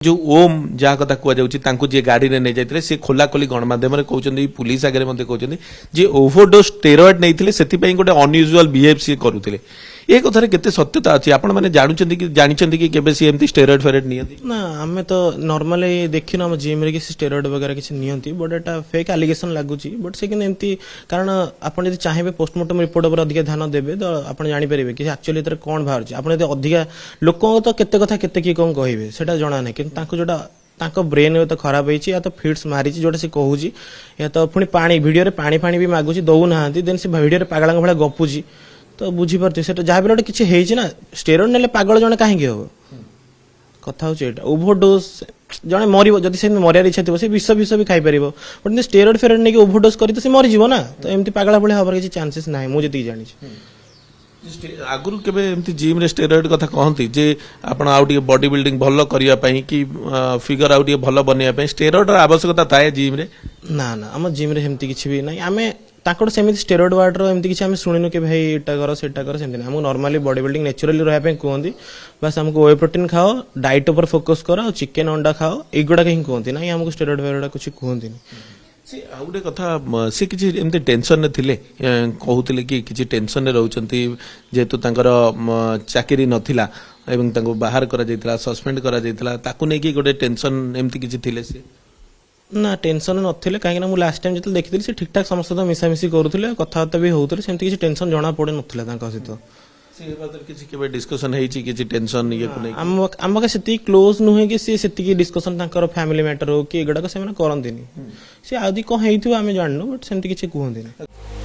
जो ओम जहाँ कथा कहु जी गाड़ी रे नहीं जाते सी खोला खोली गणमाध्यम कहते पुलिस आगे कहते जी ओभरडोज स्टेरॉइड नहीं से गोटे अनयूजुअल बिहेव सी करुले ये कथार केते सत्यता अच्छी आपण मैंने जानते कि केबे सी एमती स्टेरॉइड फेरॉइड नियंती ना आमे तो नॉर्मली देखिन हम जिम रे कि स्टेरॉइड वगैरह किसी नियंती but Etah fake allegation लागुची but से कि एमती कारण आपण यदि चाहिए पोस्टमार्टम रिपोर्ट पर अधिक ध्यान देबे तो आपण जानि परिबे कि एक्चुअली एतर कोन बाहर छी आपण यदि अधिक लोक तो केते कथा केते की कोन कहिबे सेटा जणा नै कि तांको जोटा तांको ब्रेन तो खराब होईची या तो फिट्स मारीची जोटा से कहूची या तो पुणी पानी वीडियो रे पानी पानी भी मागुची दउ नाहंती देन से वीडियो रे पागळा भला गपुची तो बुझी पारती सेटा जहा भी किछि हेइची ना स्टेरॉइड नेले पागल जणे काहे हो कथा होची एटा ओवरडोज जणे मरिबो जदि से मरियार इच्छा थिबो से विष भी खाई परिबो बट स्टेरॉइड फेरॉइड नै कि ओवरडोज करी तो से मरि जीवो ना तो एमती पागळा भले हबर किछि चांसेस नाही मु जति जानि आगुरु केबे एमती जिम रे स्टेरॉइड कथा कहंती जे आपण आउ टिके बॉडी बिल्डिंग भलो करिया पई कि फिगर आउ टिके भलो बनिया पई स्टेरॉइड र आवश्यकता थाए जिम रे ना ना हम जिम रे हेमती किछि भी नाही आमे ताकड़ सेमिति स्टेरॉइड वाटर एमती किछि हम सुनिनु कि भाई एटा करो सेटा करो सेमति हम नॉर्मली बॉडी बिल्डिंग नेचुरली रहया पे कहंती बस हमको व्हे प्रोटीन खाओ डाइट ऊपर फोकस करो चिकन अंडा खाओ एगुडा कहीं कहंती नाही हमको स्टेरॉइड वेरडा कुछ कहंती से आ गोटे कथा से किसी एमती टेंशन ने थिले कहूतिले कि किसी टेंशन ने रहउचंती जेतु तांकर चाकरी नथिला एवं तांको बाहर करा जायतिला सस्पेंड करा जायतिला ताकु नै कि गोटे टेंशन एमती किछि थिले से ना टेंशन नथिले काहे ना मु लास्ट टाइम जते देखिथिली से ठीक ठाक समस्त तो मिसामिसी करूथिले कथाबार्ता भी होउथिले सेमती किछि टेंशन जणा पड़े नथिला तांका सहित से बात किछि केबे डिस्कशन हेछि किछि टेंशन ये को नै हम सेति क्लोज नुहे कि से सेति डिस्कशन तांकर फैमिली मैटर हो कि एगडा को से करंतिनी से आदि को हेइथु आमे जाननु बट सेमती किछि कहंतिनी